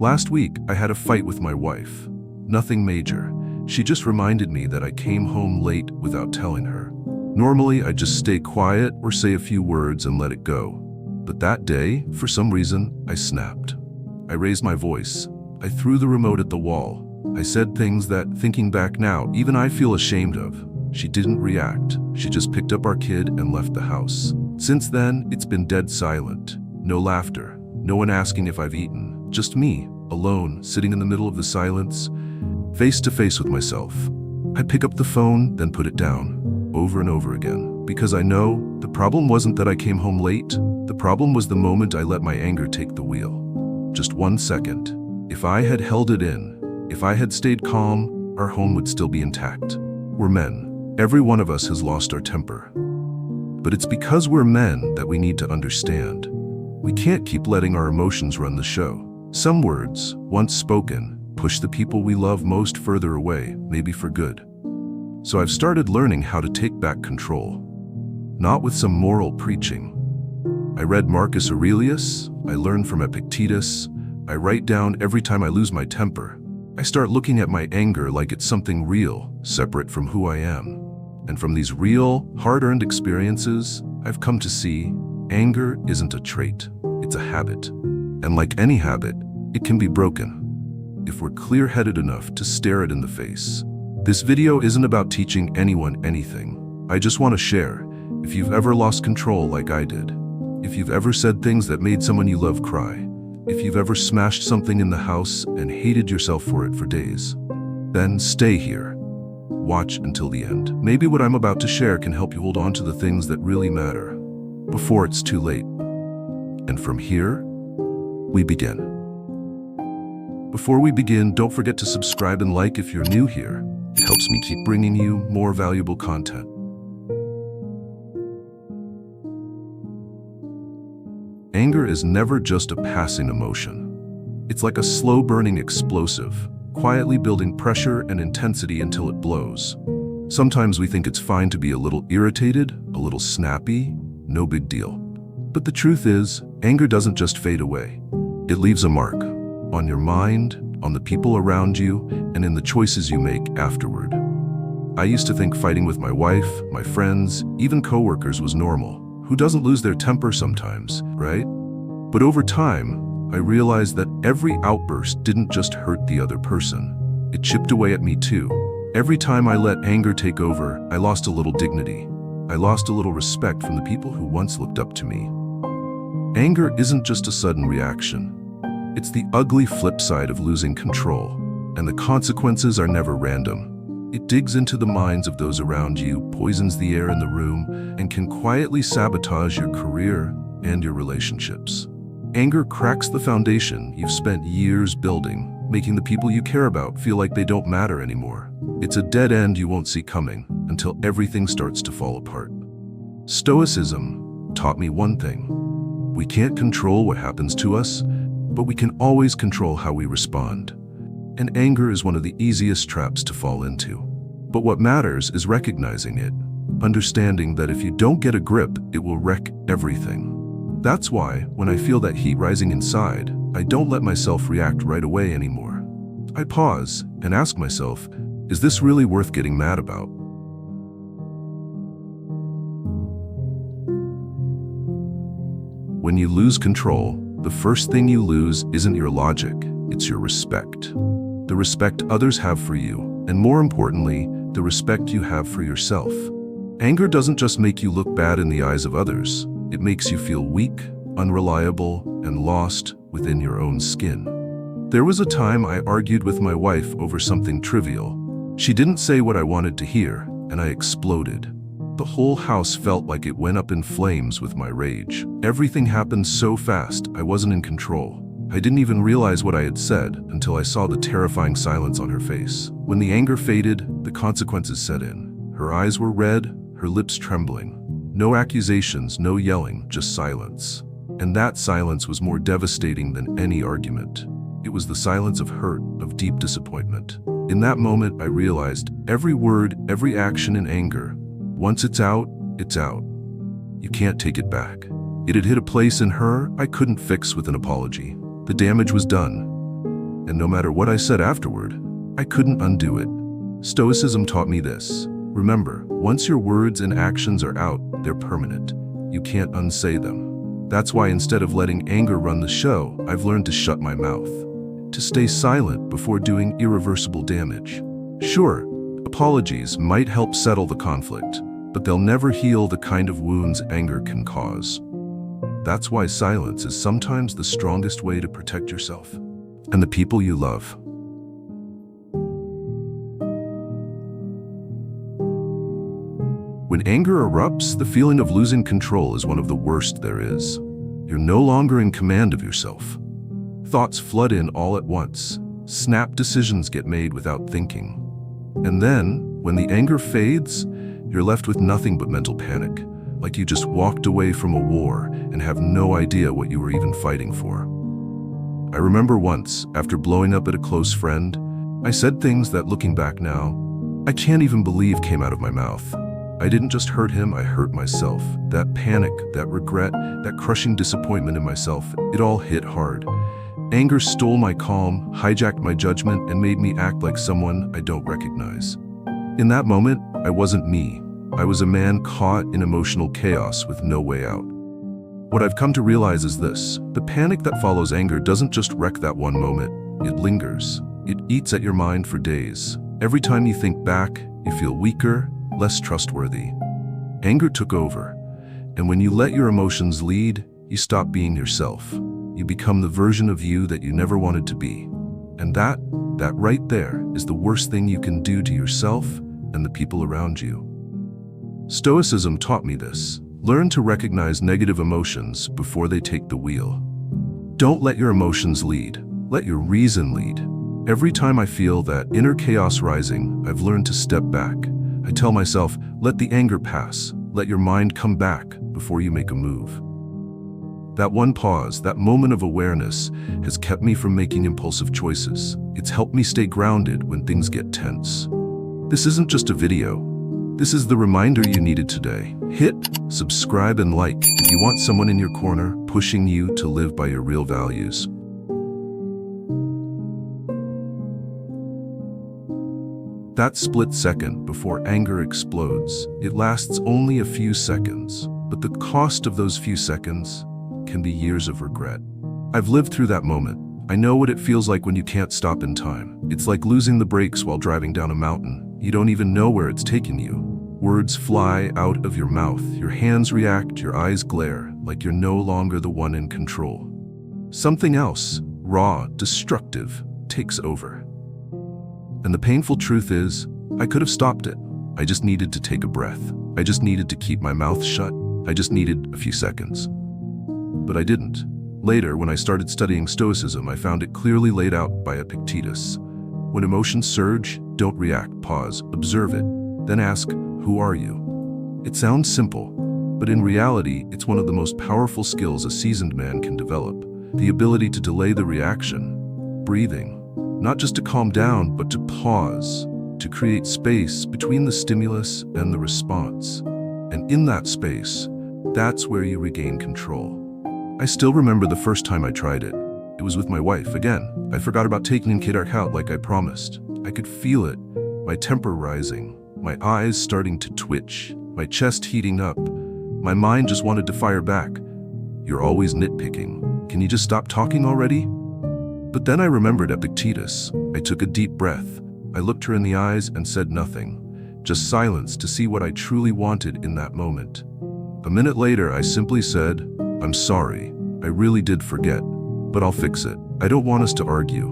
Last week, I had a fight with my wife. Nothing major. She just reminded me that I came home late without telling her. Normally, I just stay quiet or say a few words and let it go. But that day, for some reason, I snapped. I raised my voice. I threw the remote at the wall. I said things that, thinking back now, even I feel ashamed of. She didn't react. She just picked up our kid and left the house. Since then, it's been dead silent. No laughter. No one asking if I've eaten. Just me, alone, sitting in the middle of the silence, face to face with myself. I pick up the phone, then put it down, over and over again. Because I know the problem wasn't that I came home late. The problem was the moment I let my anger take the wheel. Just 1 second. If I had held it in, if I had stayed calm, our home would still be intact. We're men. Every one of us has lost our temper. But it's because we're men that we need to understand. We can't keep letting our emotions run the show. Some words, once spoken, push the people we love most further away, maybe for good. So I've started learning how to take back control. Not with some moral preaching. I read Marcus Aurelius, I learned from Epictetus, I write down every time I lose my temper. I start looking at my anger like it's something real, separate from who I am. And from these real, hard-earned experiences, I've come to see anger isn't a trait, it's a habit. And like any habit, it can be broken if we're clear-headed enough to stare it in the face. This video isn't about teaching anyone anything. I just want to share, if you've ever lost control like I did, if you've ever said things that made someone you love cry, if you've ever smashed something in the house and hated yourself for it for days, then stay here. Watch until the end. Maybe what I'm about to share can help you hold on to the things that really matter before it's too late. And from here, we begin. Before we begin, don't forget to subscribe and like if you're new here. It helps me keep bringing you more valuable content. Anger is never just a passing emotion. It's like a slow-burning explosive, quietly building pressure and intensity until it blows. Sometimes we think it's fine to be a little irritated, a little snappy, no big deal. But the truth is, anger doesn't just fade away. It leaves a mark on your mind, on the people around you, and in the choices you make afterward. I used to think fighting with my wife, my friends, even coworkers was normal. Who doesn't lose their temper sometimes, right? But over time, I realized that every outburst didn't just hurt the other person. It chipped away at me too. Every time I let anger take over, I lost a little dignity. I lost a little respect from the people who once looked up to me. Anger isn't just a sudden reaction. It's the ugly flip side of losing control, and the consequences are never random. It digs into the minds of those around you, poisons the air in the room, and can quietly sabotage your career and your relationships. Anger cracks the foundation you've spent years building, making the people you care about feel like they don't matter anymore. It's a dead end you won't see coming until everything starts to fall apart. Stoicism taught me one thing. We can't control what happens to us, but we can always control how we respond. And anger is one of the easiest traps to fall into. But what matters is recognizing it, understanding that if you don't get a grip, it will wreck everything. That's why, when I feel that heat rising inside, I don't let myself react right away anymore. I pause and ask myself, is this really worth getting mad about? When you lose control, the first thing you lose isn't your logic, it's your respect. The respect others have for you, and more importantly, the respect you have for yourself. Anger doesn't just make you look bad in the eyes of others, it makes you feel weak, unreliable, and lost within your own skin. There was a time I argued with my wife over something trivial. She didn't say what I wanted to hear, and I exploded. The whole house felt like it went up in flames with my rage. Everything happened so fast, I wasn't in control. I didn't even realize what I had said until I saw the terrifying silence on her face. When the anger faded, the consequences set in. Her eyes were red, her lips trembling. No accusations, no yelling, just silence. And that silence was more devastating than any argument. It was the silence of hurt, of deep disappointment. In that moment, I realized every word, every action in anger, once it's out, it's out. You can't take it back. It had hit a place in her I couldn't fix with an apology. The damage was done. And no matter what I said afterward, I couldn't undo it. Stoicism taught me this. Remember, once your words and actions are out, they're permanent. You can't unsay them. That's why instead of letting anger run the show, I've learned to shut my mouth, to stay silent before doing irreversible damage. Sure, apologies might help settle the conflict, but they'll never heal the kind of wounds anger can cause. That's why silence is sometimes the strongest way to protect yourself and the people you love. When anger erupts, the feeling of losing control is one of the worst there is. You're no longer in command of yourself. Thoughts flood in all at once. Snap decisions get made without thinking. And then, when the anger fades, you're left with nothing but mental panic, like you just walked away from a war and have no idea what you were even fighting for. I remember once, after blowing up at a close friend, I said things that, looking back now, I can't even believe came out of my mouth. I didn't just hurt him, I hurt myself. That panic, that regret, that crushing disappointment in myself, it all hit hard. Anger stole my calm, hijacked my judgment, and made me act like someone I don't recognize. In that moment, I wasn't me. I was a man caught in emotional chaos with no way out. What I've come to realize is this: the panic that follows anger doesn't just wreck that one moment, it lingers. It eats at your mind for days. Every time you think back, you feel weaker, less trustworthy. Anger took over, and when you let your emotions lead, you stop being yourself. You become the version of you that you never wanted to be. And that right there is the worst thing you can do to yourself and the people around you. Stoicism taught me this. Learn to recognize negative emotions before they take the wheel. Don't let your emotions lead. Let your reason lead. Every time I feel that inner chaos rising, I've learned to step back. I tell myself, let the anger pass. Let your mind come back before you make a move. That one pause, that moment of awareness, has kept me from making impulsive choices. It's helped me stay grounded when things get tense. This isn't just a video. This is the reminder you needed today. Hit subscribe and like if you want someone in your corner pushing you to live by your real values. That split second before anger explodes, it lasts only a few seconds, but the cost of those few seconds can be years of regret. I've lived through that moment. I know what it feels like when you can't stop in time. It's like losing the brakes while driving down a mountain. You don't even know where it's taking you. Words fly out of your mouth, your hands react, your eyes glare, like you're no longer the one in control. Something else, raw, destructive, takes over. And the painful truth is, I could have stopped it. I just needed to take a breath. I just needed to keep my mouth shut. I just needed a few seconds. But I didn't. Later, when I started studying Stoicism, I found it clearly laid out by Epictetus. When emotions surge, don't react, pause, observe it, then ask, who are you? It sounds simple, but in reality, it's one of the most powerful skills a seasoned man can develop. The ability to delay the reaction, breathing, not just to calm down, but to pause, to create space between the stimulus and the response. And in that space, that's where you regain control. I still remember the first time I tried it. It was with my wife. Again, I forgot about taking Kid out like I promised. I could feel it, my temper rising, my eyes starting to twitch, my chest heating up. My mind just wanted to fire back. You're always nitpicking. Can you just stop talking already? But then I remembered Epictetus. I took a deep breath. I looked her in the eyes and said nothing, just silence to see what I truly wanted in that moment. A minute later, I simply said, I'm sorry. I really did forget, but I'll fix it. I don't want us to argue.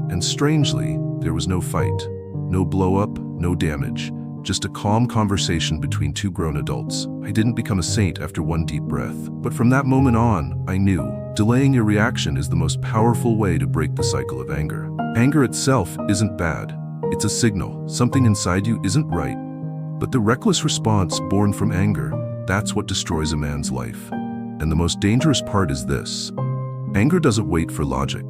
And strangely, there was no fight, no blow-up, no damage, just a calm conversation between two grown adults. I didn't become a saint after one deep breath, but from that moment on, I knew delaying your reaction is the most powerful way to break the cycle of anger. Anger itself isn't bad. It's a signal. Something inside you isn't right. But the reckless response born from anger, that's what destroys a man's life. And the most dangerous part is this. Anger doesn't wait for logic.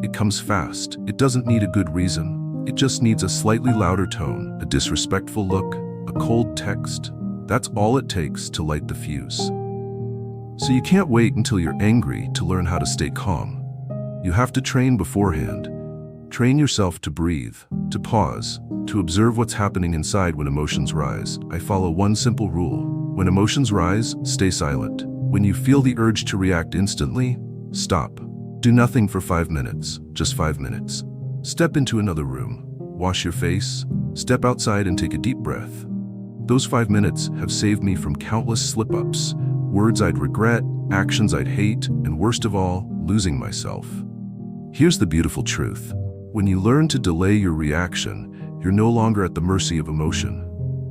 It comes fast. It doesn't need a good reason. It just needs a slightly louder tone, a disrespectful look, a cold text. That's all it takes to light the fuse. So you can't wait until you're angry to learn how to stay calm. You have to train beforehand. Train yourself to breathe, to pause, to observe what's happening inside when emotions rise. I follow one simple rule. When emotions rise, stay silent. When you feel the urge to react instantly, stop. Do nothing for 5 minutes, just 5 minutes. Step into another room, wash your face, step outside and take a deep breath. Those 5 minutes have saved me from countless slip-ups, words I'd regret, actions I'd hate, and worst of all, losing myself. Here's the beautiful truth. When you learn to delay your reaction, you're no longer at the mercy of emotion.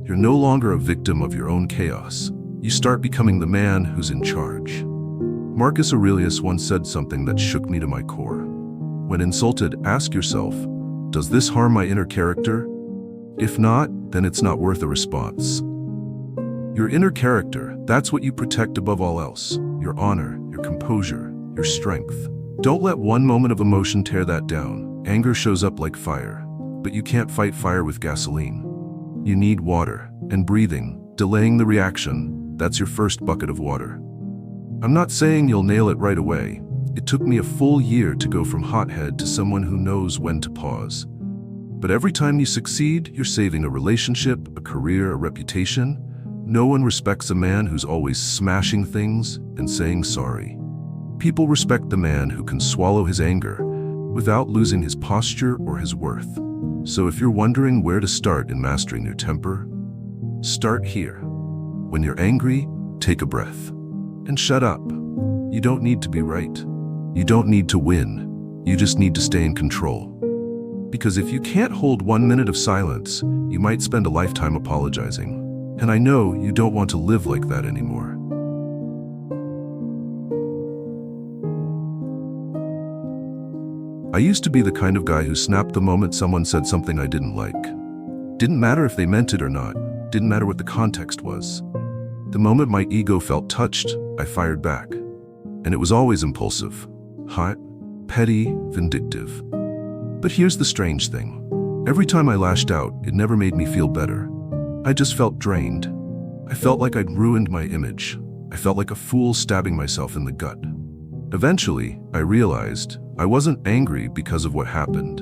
You're no longer a victim of your own chaos. You start becoming the man who's in charge. Marcus Aurelius once said something that shook me to my core. When insulted, ask yourself, does this harm my inner character? If not, then it's not worth a response. Your inner character, that's what you protect above all else. Your honor, your composure, your strength. Don't let one moment of emotion tear that down. Anger shows up like fire, but you can't fight fire with gasoline. You need water, and breathing, delaying the reaction, that's your first bucket of water. I'm not saying you'll nail it right away. It took me a full year to go from hothead to someone who knows when to pause. But every time you succeed, you're saving a relationship, a career, a reputation. No one respects a man who's always smashing things and saying sorry. People respect the man who can swallow his anger without losing his posture or his worth. So if you're wondering where to start in mastering your temper, start here. When you're angry, take a breath. And shut up. You don't need to be right. You don't need to win. You just need to stay in control. Because if you can't hold 1 minute of silence, you might spend a lifetime apologizing. And I know you don't want to live like that anymore. I used to be the kind of guy who snapped the moment someone said something I didn't like. Didn't matter if they meant it or not. Didn't matter what the context was. The moment my ego felt touched, I fired back. And it was always impulsive, hot, petty, vindictive. But here's the strange thing. Every time I lashed out, it never made me feel better. I just felt drained. I felt like I'd ruined my image. I felt like a fool stabbing myself in the gut. Eventually, I realized I wasn't angry because of what happened.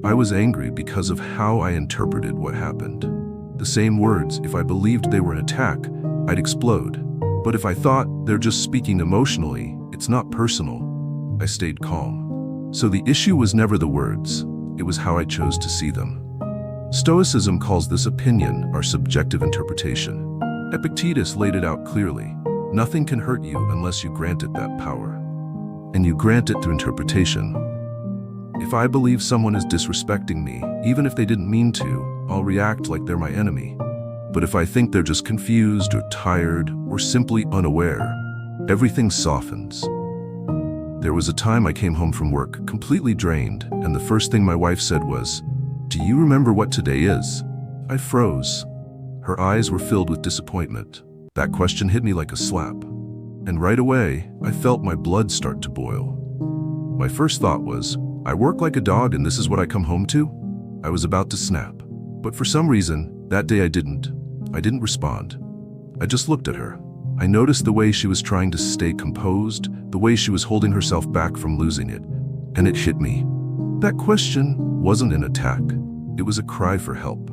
I was angry because of how I interpreted what happened. The same words, if I believed they were an attack, I'd explode. But if I thought they're just speaking emotionally, it's not personal, I stayed calm. So the issue was never the words, it was how I chose to see them. Stoicism calls this opinion our subjective interpretation. Epictetus laid it out clearly. Nothing can hurt you unless you grant it that power. And you grant it through interpretation. If I believe someone is disrespecting me, even if they didn't mean to, I'll react like they're my enemy. But if I think they're just confused or tired or simply unaware, everything softens. There was a time I came home from work completely drained, and the first thing my wife said was, "Do you remember what today is?" I froze. Her eyes were filled with disappointment. That question hit me like a slap. And right away, I felt my blood start to boil. My first thought was, I work like a dog and this is what I come home to? I was about to snap. But for some reason, that day I didn't. I didn't respond. I just looked at her. I noticed the way she was trying to stay composed, the way she was holding herself back from losing it. And it hit me. That question wasn't an attack. It was a cry for help.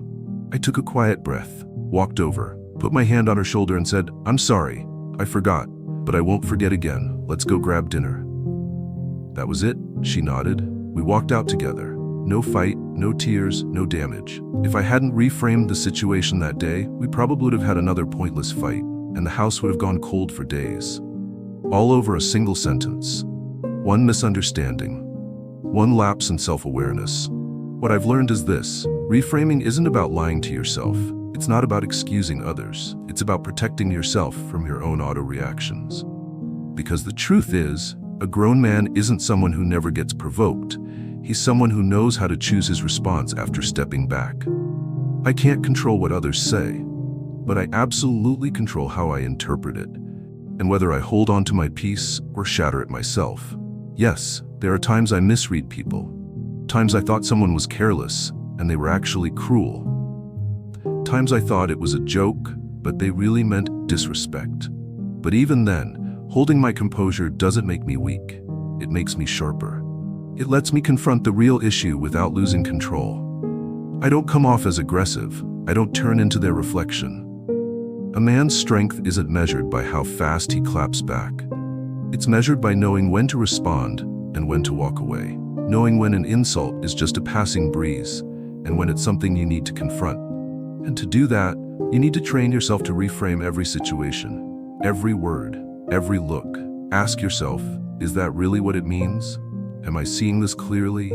I took a quiet breath, walked over, put my hand on her shoulder and said, "I'm sorry. I forgot, but I won't forget again. Let's go grab dinner." That was it, she nodded. We walked out together. No fight, no tears, no damage. If I hadn't reframed the situation that day, we probably would have had another pointless fight, and the house would have gone cold for days. All over a single sentence. One misunderstanding. One lapse in self-awareness. What I've learned is this: reframing isn't about lying to yourself. It's not about excusing others. It's about protecting yourself from your own auto-reactions. Because the truth is, a grown man isn't someone who never gets provoked. He's someone who knows how to choose his response after stepping back. I can't control what others say, but I absolutely control how I interpret it, and whether I hold on to my peace or shatter it myself. Yes, there are times I misread people. Times I thought someone was careless, and they were actually cruel. Times I thought it was a joke, but they really meant disrespect. But even then, holding my composure doesn't make me weak. It makes me sharper. It lets me confront the real issue without losing control. I don't come off as aggressive. I don't turn into their reflection. A man's strength isn't measured by how fast he claps back. It's measured by knowing when to respond and when to walk away. Knowing when an insult is just a passing breeze and when it's something you need to confront. And to do that, you need to train yourself to reframe every situation, every word, every look. Ask yourself, is that really what it means? Am I seeing this clearly?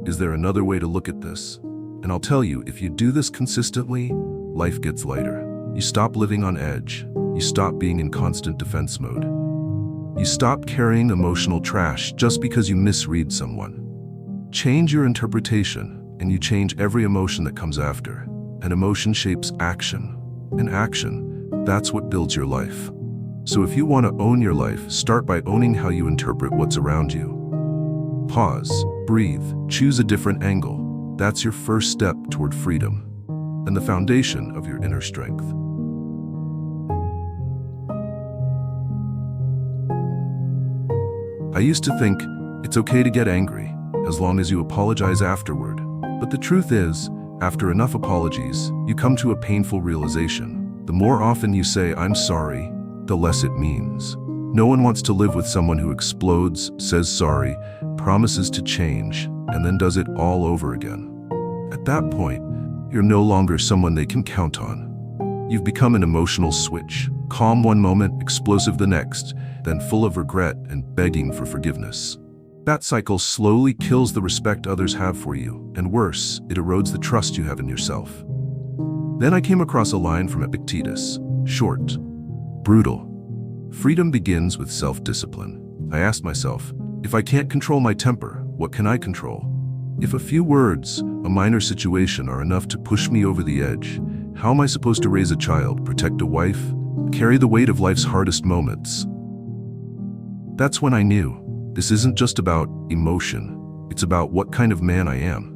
Is there another way to look at this? And I'll tell you, if you do this consistently, life gets lighter. You stop living on edge. You stop being in constant defense mode. You stop carrying emotional trash just because you misread someone. Change your interpretation, and you change every emotion that comes after. And emotion shapes action. And action, that's what builds your life. So if you want to own your life, start by owning how you interpret what's around you. Pause, breathe, choose a different angle. That's your first step toward freedom and the foundation of your inner strength. I used to think it's okay to get angry as long as you apologize afterward. But the truth is, after enough apologies, you come to a painful realization. The more often you say, "I'm sorry," the less it means. No one wants to live with someone who explodes, says sorry, promises to change, and then does it all over again. At that point, you're no longer someone they can count on. You've become an emotional switch, calm one moment, explosive the next, then full of regret and begging for forgiveness. That cycle slowly kills the respect others have for you, and worse, it erodes the trust you have in yourself. Then I came across a line from Epictetus, short, brutal. Freedom begins with self-discipline. I asked myself, if I can't control my temper, what can I control? If a few words, a minor situation, are enough to push me over the edge, how am I supposed to raise a child, protect a wife, carry the weight of life's hardest moments? That's when I knew, this isn't just about emotion, it's about what kind of man I am.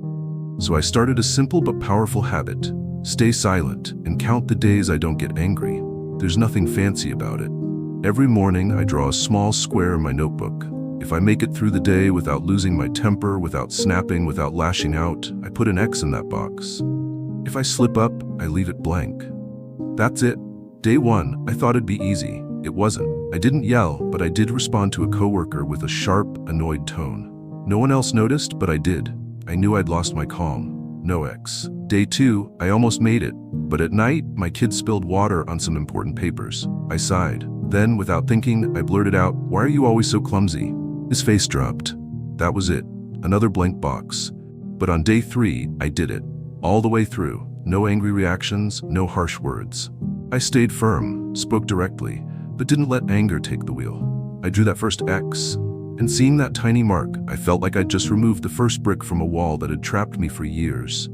So I started a simple but powerful habit: stay silent and count the days I don't get angry. There's nothing fancy about it. Every morning I draw a small square in my notebook. If I make it through the day without losing my temper, without snapping, without lashing out, I put an X in that box. If I slip up, I leave it blank. That's it. Day one, I thought it'd be easy. It wasn't. I didn't yell, but I did respond to a coworker with a sharp, annoyed tone. No one else noticed, but I did. I knew I'd lost my calm. No X. Day two, I almost made it, but at night, my kid spilled water on some important papers. I sighed. Then, without thinking, I blurted out, "Why are you always so clumsy?" His face dropped. That was it. Another blank box. But on day three, I did it. All the way through. No angry reactions, no harsh words. I stayed firm, spoke directly, but didn't let anger take the wheel. I drew that first X, and seeing that tiny mark, I felt like I'd just removed the first brick from a wall that had trapped me for years.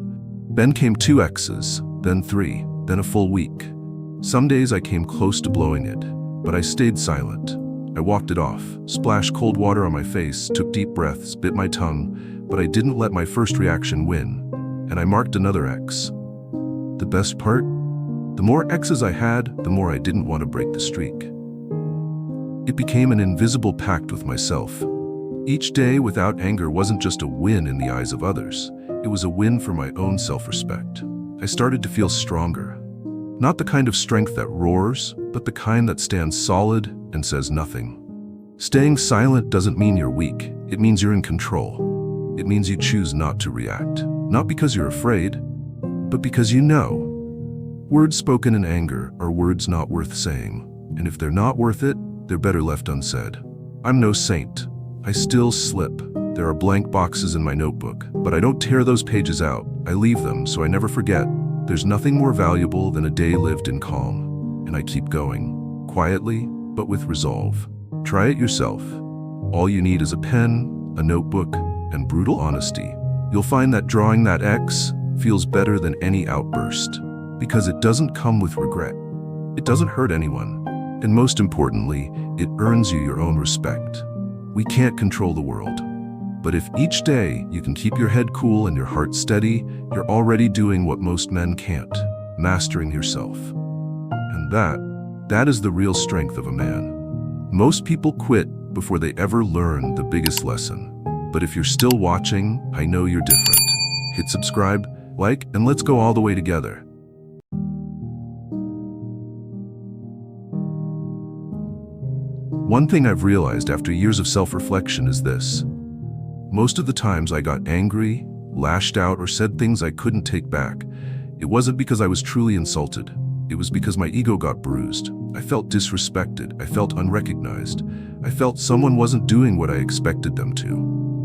Then came 2 X's, then 3, then a full week. Some days I came close to blowing it, but I stayed silent. I walked it off, splashed cold water on my face, took deep breaths, bit my tongue, but I didn't let my first reaction win, and I marked another X. The best part? The more X's I had, the more I didn't want to break the streak. It became an invisible pact with myself. Each day without anger wasn't just a win in the eyes of others, it was a win for my own self-respect. I started to feel stronger. Not the kind of strength that roars, but the kind that stands solid and says nothing. Staying silent doesn't mean you're weak. It means you're in control. It means you choose not to react. Not because you're afraid, but because you know. Words spoken in anger are words not worth saying. And if they're not worth it, they're better left unsaid. I'm no saint. I still slip. There are blank boxes in my notebook, but I don't tear those pages out. I leave them so I never forget. There's nothing more valuable than a day lived in calm. And I keep going, quietly, but with resolve. Try it yourself. All you need is a pen, a notebook, and brutal honesty. You'll find that drawing that X feels better than any outburst, because it doesn't come with regret. It doesn't hurt anyone. And most importantly, it earns you your own respect. We can't control the world. But if each day you can keep your head cool and your heart steady, you're already doing what most men can't, mastering yourself. And that is the real strength of a man. Most people quit before they ever learn the biggest lesson. But if you're still watching, I know you're different. Hit subscribe, like, and let's go all the way together. One thing I've realized after years of self-reflection is this. Most of the times I got angry, lashed out, or said things I couldn't take back, it wasn't because I was truly insulted. It was because my ego got bruised. I felt disrespected. I felt unrecognized. I felt someone wasn't doing what I expected them to.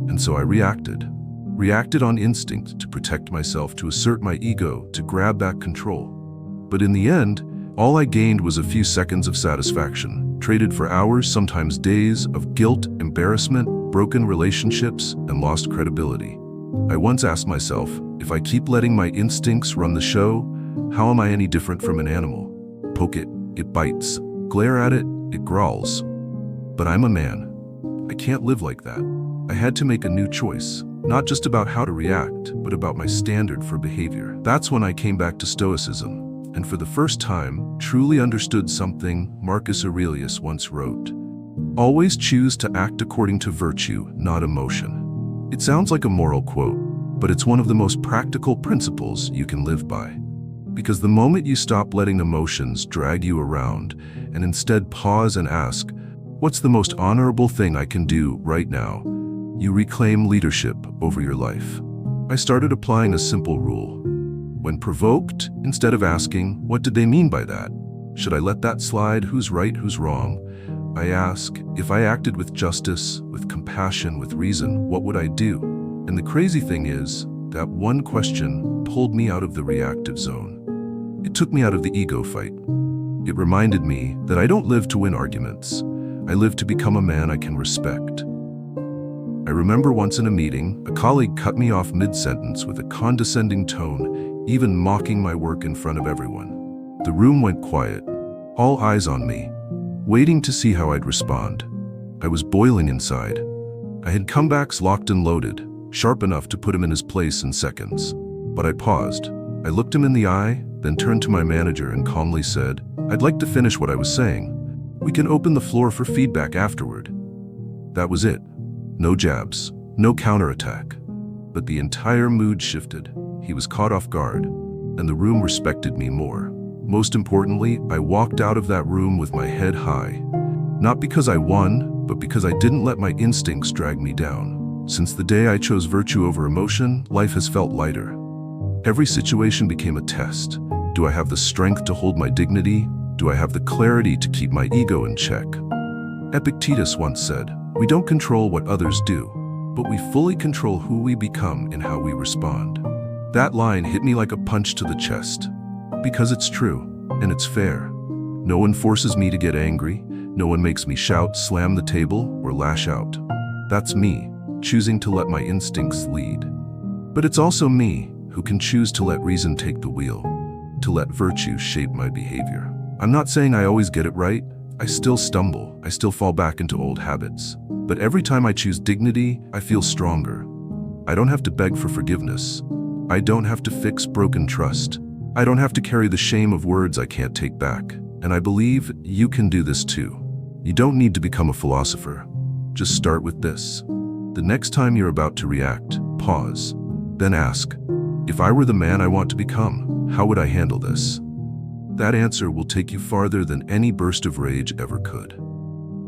And so I reacted. Reacted on instinct to protect myself, to assert my ego, to grab back control. But in the end, all I gained was a few seconds of satisfaction, traded for hours, sometimes days, of guilt, embarrassment, broken relationships, and lost credibility. I once asked myself, if I keep letting my instincts run the show, how am I any different from an animal? Poke it, it bites. Glare at it, it growls. But I'm a man. I can't live like that. I had to make a new choice, not just about how to react, but about my standard for behavior. That's when I came back to Stoicism, and for the first time, truly understood something Marcus Aurelius once wrote. Always choose to act according to virtue, not emotion. It sounds like a moral quote, but it's one of the most practical principles you can live by. Because the moment you stop letting emotions drag you around and instead pause and ask, what's the most honorable thing I can do right now? You reclaim leadership over your life. I started applying a simple rule. When provoked, instead of asking, what did they mean by that? Should I let that slide? Who's right, who's wrong? I ask, if I acted with justice, with compassion, with reason, what would I do? And the crazy thing is, that one question pulled me out of the reactive zone. It took me out of the ego fight. It reminded me that I don't live to win arguments. I live to become a man I can respect. I remember once in a meeting, a colleague cut me off mid-sentence with a condescending tone, even mocking my work in front of everyone. The room went quiet, all eyes on me, waiting to see how I'd respond. I was boiling inside. I had comebacks locked and loaded, sharp enough to put him in his place in seconds. But I paused. I looked him in the eye, then turned to my manager and calmly said, I'd like to finish what I was saying. We can open the floor for feedback afterward. That was it. No jabs, no counterattack. But the entire mood shifted. He was caught off guard, and the room respected me more. Most importantly, I walked out of that room with my head high. Not because I won, but because I didn't let my instincts drag me down. Since the day I chose virtue over emotion, life has felt lighter. Every situation became a test. Do I have the strength to hold my dignity? Do I have the clarity to keep my ego in check? Epictetus once said, we don't control what others do, but we fully control who we become and how we respond. That line hit me like a punch to the chest. Because it's true, and it's fair. No one forces me to get angry. No one makes me shout, slam the table, or lash out. That's me, choosing to let my instincts lead. But it's also me who can choose to let reason take the wheel, to let virtue shape my behavior. I'm not saying I always get it right. I still stumble. I still fall back into old habits. But every time I choose dignity, I feel stronger. I don't have to beg for forgiveness. I don't have to fix broken trust. I don't have to carry the shame of words I can't take back. And I believe you can do this too. You don't need to become a philosopher. Just start with this. The next time you're about to react, pause. Then ask, if I were the man I want to become, how would I handle this? That answer will take you farther than any burst of rage ever could.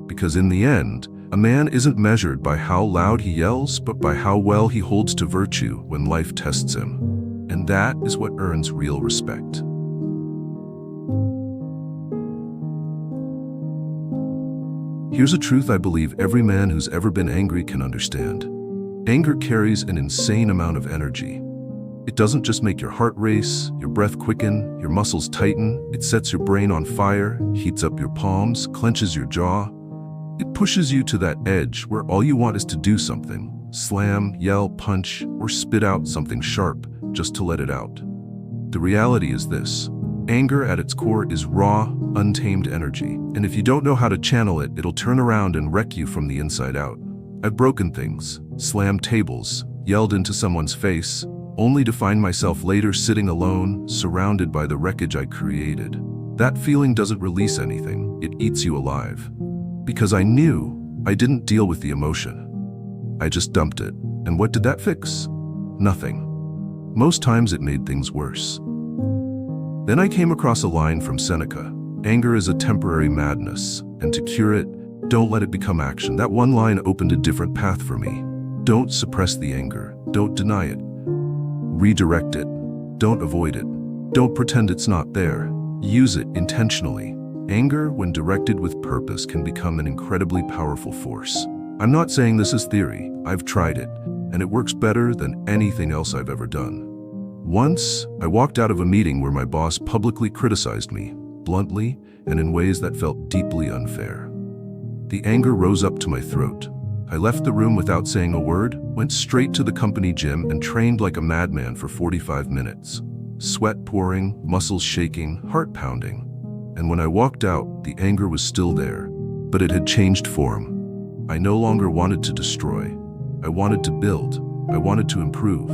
Because in the end, a man isn't measured by how loud he yells, but by how well he holds to virtue when life tests him. And that is what earns real respect. Here's a truth I believe every man who's ever been angry can understand. Anger carries an insane amount of energy. It doesn't just make your heart race, your breath quicken, your muscles tighten. It sets your brain on fire, heats up your palms, clenches your jaw. It pushes you to that edge where all you want is to do something. Slam, yell, punch, or spit out something sharp just to let it out. The reality is this. Anger at its core is raw, untamed energy. And if you don't know how to channel it, it'll turn around and wreck you from the inside out. I've broken things, slammed tables, yelled into someone's face, only to find myself later sitting alone, surrounded by the wreckage I created. That feeling doesn't release anything, it eats you alive. Because I knew I didn't deal with the emotion. I just dumped it. And what did that fix? Nothing. Most times it made things worse. Then I came across a line from Seneca. Anger is a temporary madness, and to cure it, don't let it become action. That one line opened a different path for me. Don't suppress the anger. Don't deny it. Redirect it. Don't avoid it. Don't pretend it's not there. Use it intentionally. Anger, when directed with purpose, can become an incredibly powerful force. I'm not saying this is theory. I've tried it, and it works better than anything else I've ever done. Once, I walked out of a meeting where my boss publicly criticized me, bluntly and in ways that felt deeply unfair. The anger rose up to my throat. I left the room without saying a word, went straight to the company gym and trained like a madman for 45 minutes. Sweat pouring, muscles shaking, heart pounding. And when I walked out, the anger was still there, but it had changed form. I no longer wanted to destroy. I wanted to build. I wanted to improve.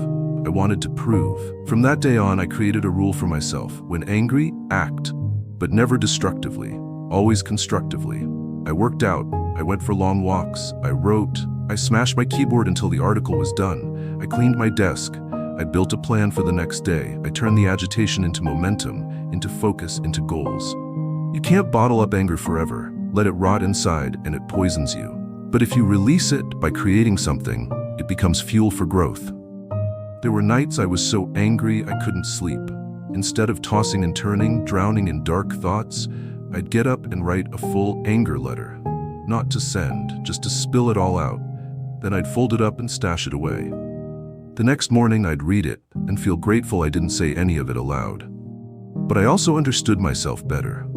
I wanted to prove. From that day on, I created a rule for myself. When angry, act, but never destructively, always constructively. I worked out. I went for long walks. I wrote. I smashed my keyboard until the article was done. I cleaned my desk. I built a plan for the next day. I turned the agitation into momentum, into focus, into goals. You can't bottle up anger forever. Let it rot inside and it poisons you. But if you release it by creating something, it becomes fuel for growth. There were nights I was so angry I couldn't sleep. Instead of tossing and turning, drowning in dark thoughts, I'd get up and write a full anger letter. Not to send, just to spill it all out. Then I'd fold it up and stash it away. The next morning I'd read it and feel grateful I didn't say any of it aloud. But I also understood myself better.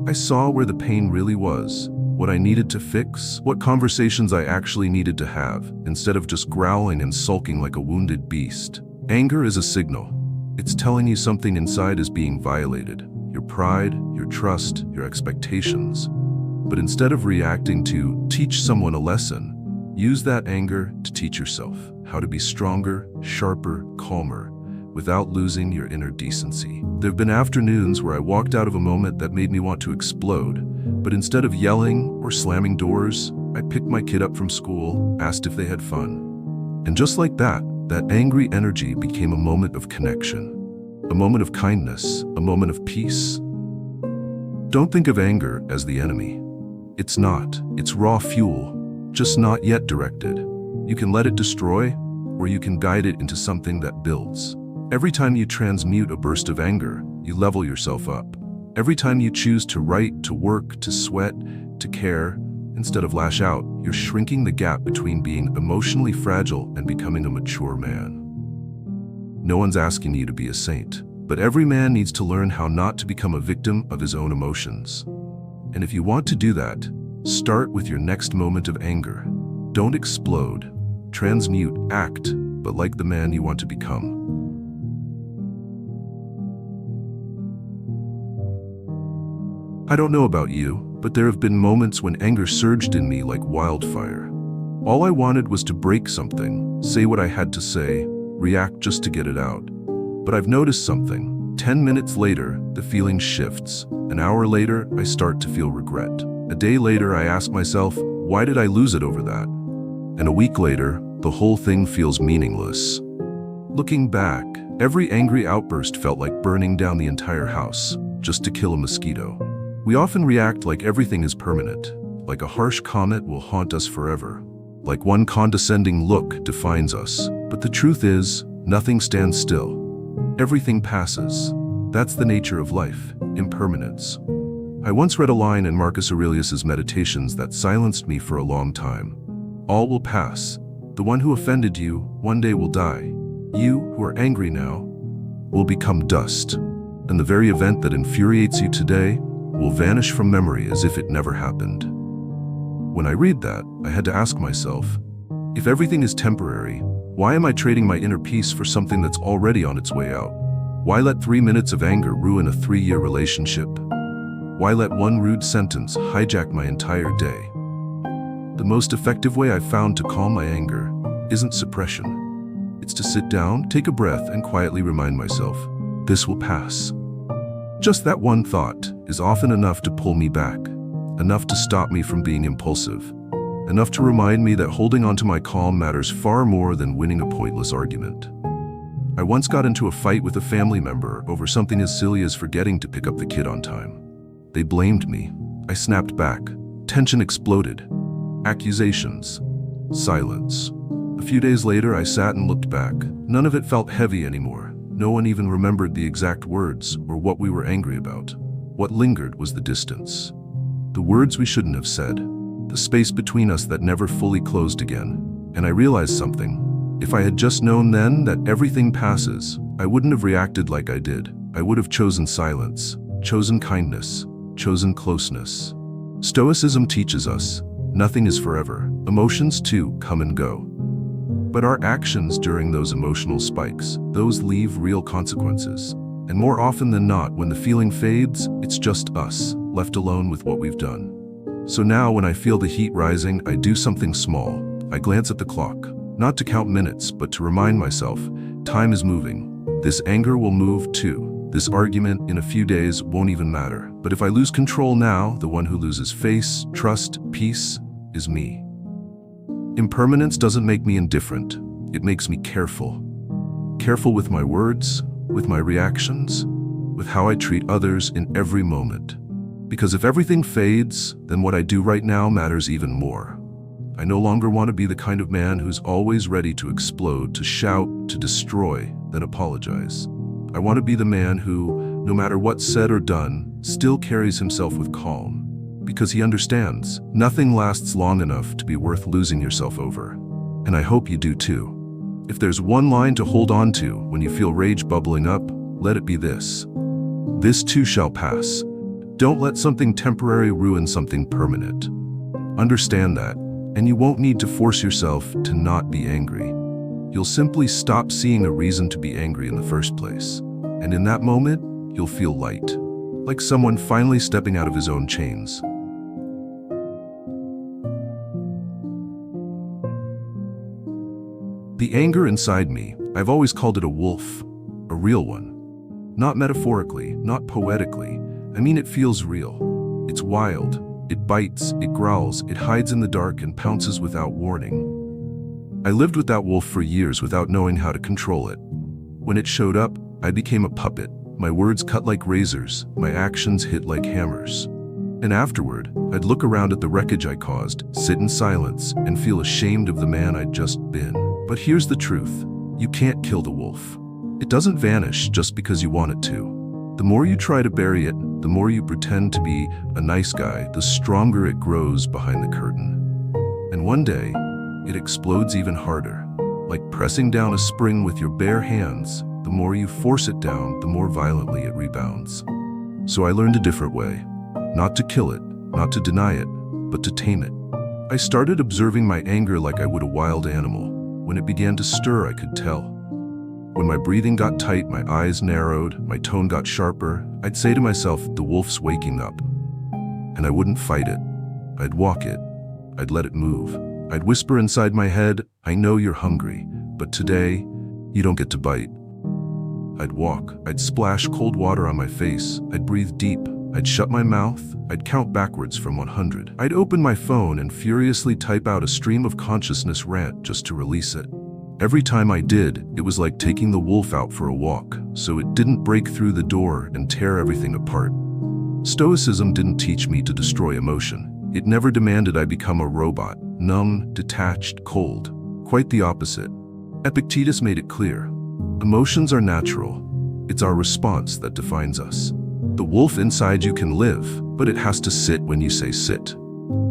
I saw where the pain really was, what I needed to fix, what conversations I actually needed to have, instead of just growling and sulking like a wounded beast. Anger is a signal. It's telling you something inside is being violated. Your pride, your trust, your expectations. But instead of reacting to teach someone a lesson, use that anger to teach yourself how to be stronger, sharper, calmer, without losing your inner decency. There have been afternoons where I walked out of a moment that made me want to explode, but instead of yelling or slamming doors, I picked my kid up from school, asked if they had fun. And just like that, that angry energy became a moment of connection, a moment of kindness, a moment of peace. Don't think of anger as the enemy. It's not. It's raw fuel, just not yet directed. You can let it destroy, or you can guide it into something that builds. Every time you transmute a burst of anger, you level yourself up. Every time you choose to write, to work, to sweat, to care, instead of lash out, you're shrinking the gap between being emotionally fragile and becoming a mature man. No one's asking you to be a saint, but every man needs to learn how not to become a victim of his own emotions. And if you want to do that, start with your next moment of anger. Don't explode. Transmute, act, but like the man you want to become. I don't know about you, but there have been moments when anger surged in me like wildfire. All I wanted was to break something, say what I had to say, react just to get it out. But I've noticed something. 10 minutes later, the feeling shifts. An hour later, I start to feel regret. A day later, I ask myself, why did I lose it over that? And a week later, the whole thing feels meaningless. Looking back, every angry outburst felt like burning down the entire house, just to kill a mosquito. We often react like everything is permanent, like a harsh comment will haunt us forever, like one condescending look defines us. But the truth is, nothing stands still. Everything passes. That's the nature of life, impermanence. I once read a line in Marcus Aurelius's Meditations that silenced me for a long time. All will pass. The one who offended you one day will die. You, who are angry now, will become dust. And the very event that infuriates you today will vanish from memory as if it never happened. When I read that, I had to ask myself, if everything is temporary, why am I trading my inner peace for something that's already on its way out? Why let 3 minutes of anger ruin a 3-year relationship? Why let one rude sentence hijack my entire day? The most effective way I've found to calm my anger isn't suppression. It's to sit down, take a breath, and quietly remind myself, this will pass. Just that one thought is often enough to pull me back, enough to stop me from being impulsive. enough to remind me that holding on to my calm matters far more than winning a pointless argument. I once got into a fight with a family member over something as silly as forgetting to pick up the kid on time. They blamed me. I snapped back. Tension exploded. Accusations. Silence. A few days later, I sat and looked back. None of it felt heavy anymore. No one even remembered the exact words or what we were angry about. What lingered was the distance. The words we shouldn't have said. The space between us that never fully closed again. And I realized something. If I had just known then that everything passes, I wouldn't have reacted like I did. I would have chosen silence, chosen kindness, chosen closeness. Stoicism teaches us, nothing is forever. Emotions too come and go. But our actions during those emotional spikes, those leave real consequences. And more often than not, when the feeling fades, it's just us, left alone with what we've done. So now when I feel the heat rising, I do something small. I glance at the clock. Not to count minutes, but to remind myself, time is moving. This anger will move too. This argument in a few days won't even matter. But if I lose control now, the one who loses face, trust, peace is me. Impermanence doesn't make me indifferent. It makes me careful. Careful with my words, with my reactions, with how I treat others in every moment. Because if everything fades, then what I do right now matters even more. I no longer want to be the kind of man who's always ready to explode, to shout, to destroy, then apologize. I want to be the man who, no matter what's said or done, still carries himself with calm. Because he understands, nothing lasts long enough to be worth losing yourself over. And I hope you do too. If there's one line to hold on to when you feel rage bubbling up, let it be this. This too shall pass. Don't let something temporary ruin something permanent. Understand that. And you won't need to force yourself to not be angry. You'll simply stop seeing a reason to be angry in the first place. And in that moment, you'll feel light, like someone finally stepping out of his own chains. The anger inside me, I've always called it a wolf, a real one. Not metaphorically, not poetically. I mean, it feels real. It's wild. It bites, it growls, it hides in the dark and pounces without warning. I lived with that wolf for years without knowing how to control it. When it showed up, I became a puppet. My words cut like razors, my actions hit like hammers. And afterward, I'd look around at the wreckage I caused, sit in silence, and feel ashamed of the man I'd just been. But here's the truth. You can't kill the wolf. It doesn't vanish just because you want it to. The more you try to bury it, the more you pretend to be a nice guy, the stronger it grows behind the curtain. And one day, it explodes even harder. Like pressing down a spring with your bare hands, the more you force it down, the more violently it rebounds. So I learned a different way. Not to kill it, not to deny it, but to tame it. I started observing my anger like I would a wild animal. When it began to stir, I could tell. When my breathing got tight, my eyes narrowed, my tone got sharper, I'd say to myself, the wolf's waking up. And I wouldn't fight it. I'd walk it. I'd let it move. I'd whisper inside my head, I know you're hungry, but today, you don't get to bite. I'd walk. I'd splash cold water on my face. I'd breathe deep. I'd shut my mouth. I'd count backwards from 100. I'd open my phone and furiously type out a stream of consciousness rant just to release it. Every time I did, it was like taking the wolf out for a walk, so it didn't break through the door and tear everything apart. Stoicism didn't teach me to destroy emotion. It never demanded I become a robot, numb, detached, cold. Quite the opposite. Epictetus made it clear. Emotions are natural. It's our response that defines us. The wolf inside you can live, but it has to sit when you say sit.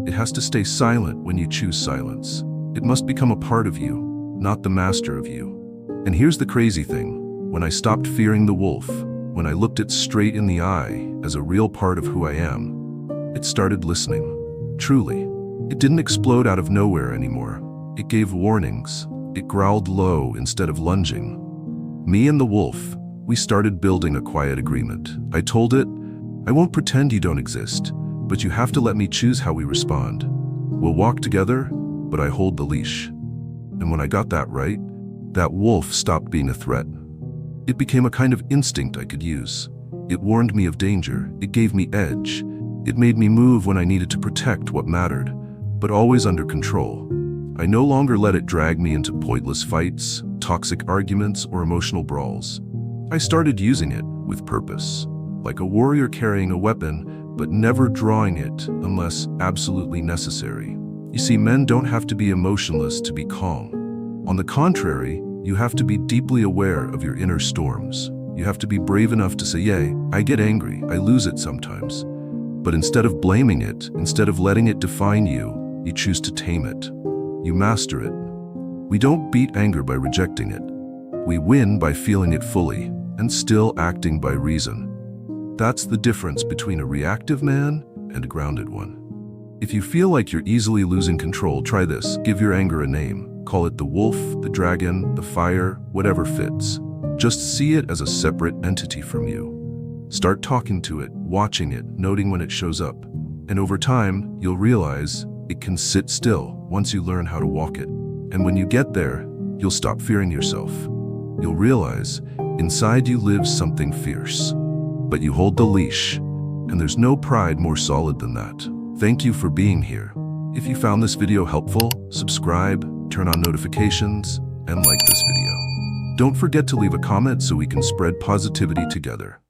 It has to stay silent when you choose silence. It must become a part of you, not the master of you. And here's the crazy thing. When I stopped fearing the wolf, when I looked it straight in the eye as a real part of who I am, it started listening. Truly. It didn't explode out of nowhere anymore. It gave warnings. It growled low instead of lunging. Me and the wolf, we started building a quiet agreement. I told it, I won't pretend you don't exist, but you have to let me choose how we respond. We'll walk together, but I hold the leash. And when I got that right, that wolf stopped being a threat. It became a kind of instinct I could use. It warned me of danger. It gave me edge. It made me move when I needed to protect what mattered. but always under control. I no longer let it drag me into pointless fights, toxic arguments, or emotional brawls. I started using it with purpose, like a warrior carrying a weapon, but never drawing it unless absolutely necessary. You see, men don't have to be emotionless to be calm. On the contrary, you have to be deeply aware of your inner storms. You have to be brave enough to say, "Yeah, I get angry, I lose it sometimes." But instead of blaming it, instead of letting it define you, you choose to tame it. You master it. We don't beat anger by rejecting it. We win by feeling it fully and still acting by reason. That's the difference between a reactive man and a grounded one. If you feel like you're easily losing control, try this. Give your anger a name. Call it the wolf, the dragon, the fire, whatever fits. Just see it as a separate entity from you. Start talking to it, watching it, noting when it shows up. And over time, you'll realize it can sit still once you learn how to walk it. And when you get there, you'll stop fearing yourself. You'll realize inside you lives something fierce. But you hold the leash, and there's no pride more solid than that. Thank you for being here. If you found this video helpful, subscribe, turn on notifications, and like this video. Don't forget to leave a comment so we can spread positivity together.